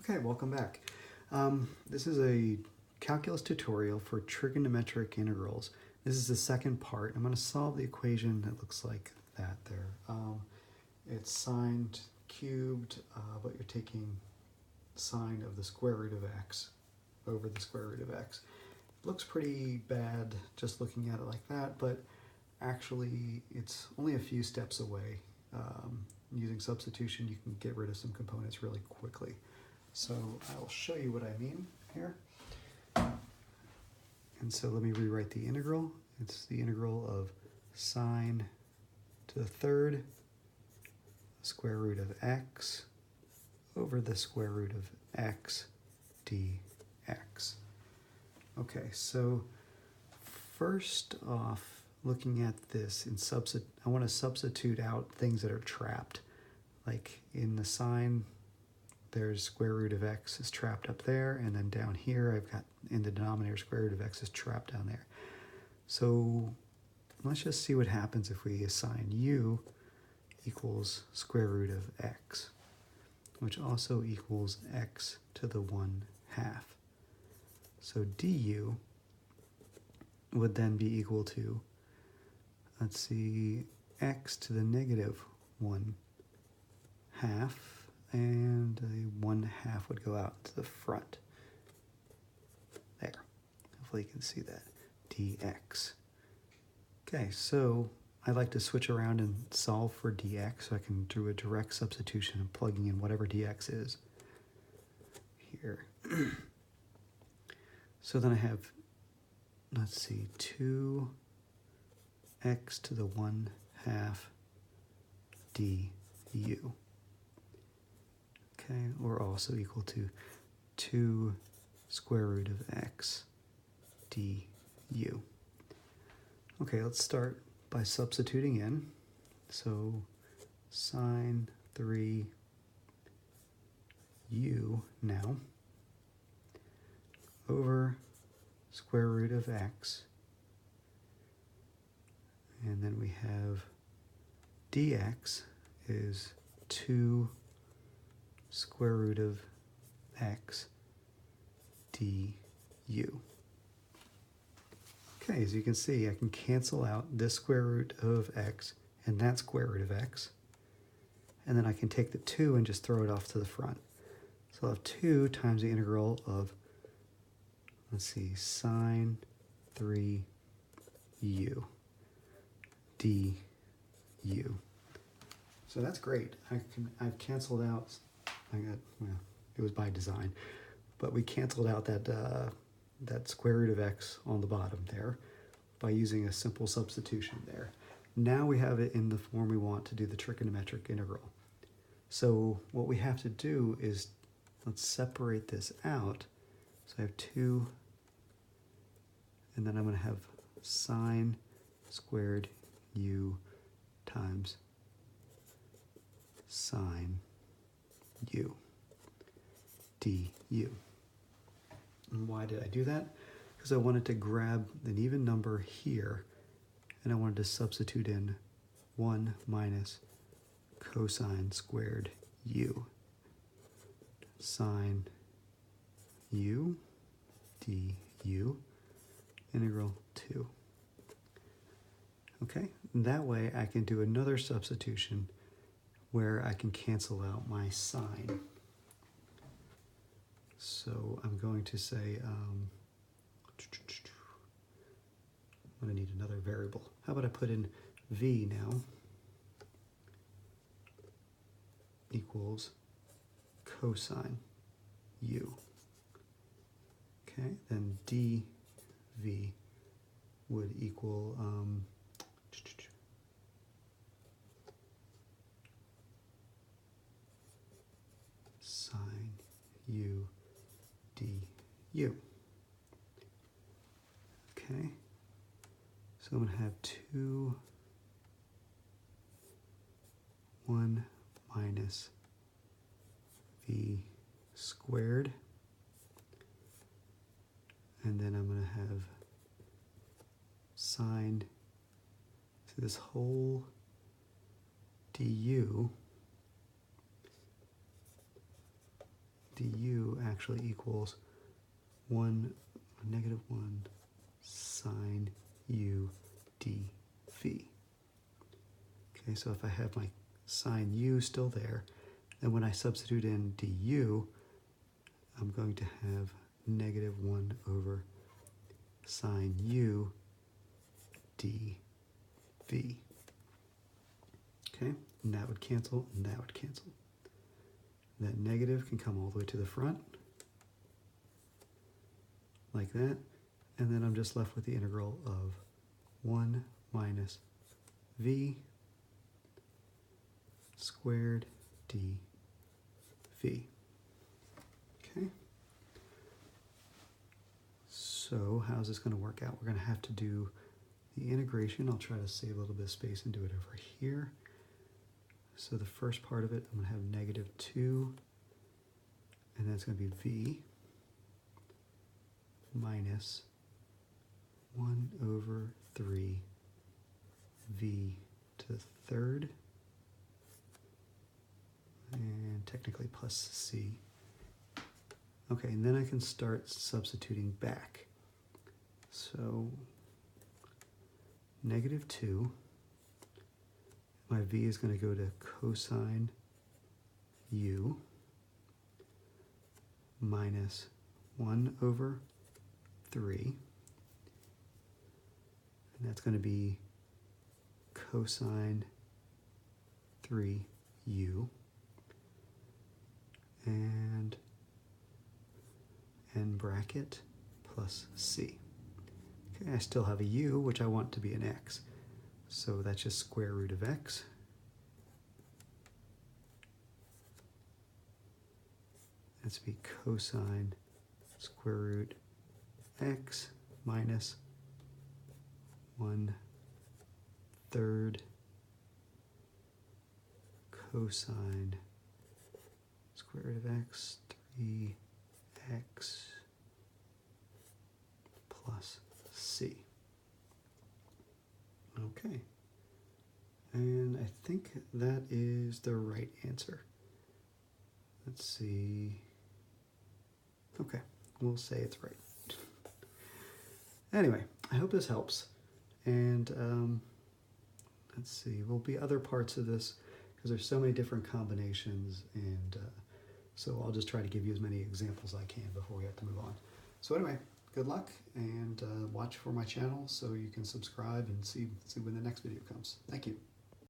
Okay, welcome back. This is a calculus tutorial for trigonometric integrals. This is the second part. I'm going to solve the equation that looks like that there. It's sine cubed, but you're taking sine of the square root of x over the square root of x. It looks pretty bad just looking at it like that, but actually it's only a few steps away. Using substitution, you can get rid of some components really quickly. So I will show you what I mean here. And so let me rewrite the integral. It's the integral of sine to the third square root of x over the square root of x dx. Okay, so first off, looking at this, I want to substitute out things that are trapped. Like in the sine, there's square root of x is trapped up there, and then down here I've got in the denominator square root of x is trapped down there. So let's just see what happens if we assign u equals square root of x, which also equals x to the 1/2. So du would then be equal to, let's see, x to the negative 1/2, and the 1/2 would go out to the front. There. Hopefully you can see that. Dx. Okay, so I like to switch around and solve for dx, so I can do a direct substitution and plugging in whatever dx is here. So then I have, let's see, 2x to the 1/2 du. Okay, or also equal to 2 square root of x du. Okay, let's start by substituting in. So sine 3u now over square root of x, and then we have dx is 2 square root of x du. Okay, as you can see, I can cancel out this square root of x and that square root of x, and then I can take the 2 and just throw it off to the front. So I'll have 2 times the integral of, let's see, sine 3u du. So that's great. I've canceled out, it was by design, but we canceled out that square root of x on the bottom there by using a simple substitution there. Now we have it in the form we want to do the trigonometric integral. So what we have to do is, let's separate this out. So I have 2, and then I'm going to have sine squared u times sine u du. And why did I do that? Because I wanted to grab an even number here, and I wanted to substitute in 1 minus cosine squared u. Sine u du integral 2. Okay, and that way I can do another substitution where I can cancel out my sine. So I'm going to say, I'm going to need another variable. How about I put in v now equals cosine u. Okay, then dv would equal sine u du. Okay, so I'm going to have 1 minus v squared, and then I'm going to have sine, so this whole du actually equals 1, negative 1 sine u d phi. Okay, so if I have my sine u still there, then when I substitute in du, I'm going to have negative 1 over sine u d phi. Okay, and that would cancel, and that would cancel. That negative can come all the way to the front, like that, and then I'm just left with the integral of 1 minus v squared d phi. Okay. So how's this going to work out? We're going to have to do the integration. I'll try to save a little bit of space and do it over here. So the first part of it, I'm going to have negative 2, and that's going to be v minus 1 over 3 v to the third, and technically plus c. Okay, and then I can start substituting back. So negative 2, my v is going to go to cosine u minus 1 over 3, and that's going to be cosine 3u, and n bracket plus c. Okay, I still have a u, which I want to be an x. So that's just square root of x. That's be cosine square root x minus 1/3 cosine square root of x, 3x plus c. Okay, and I think that is the right answer. Let's see. Okay, we'll say it's right. Anyway, I hope this helps. And let's see, there'll be other parts of this because there's so many different combinations, and so I'll just try to give you as many examples as I can before we have to move on. So anyway, good luck, and watch for my channel so you can subscribe and see when the next video comes. Thank you.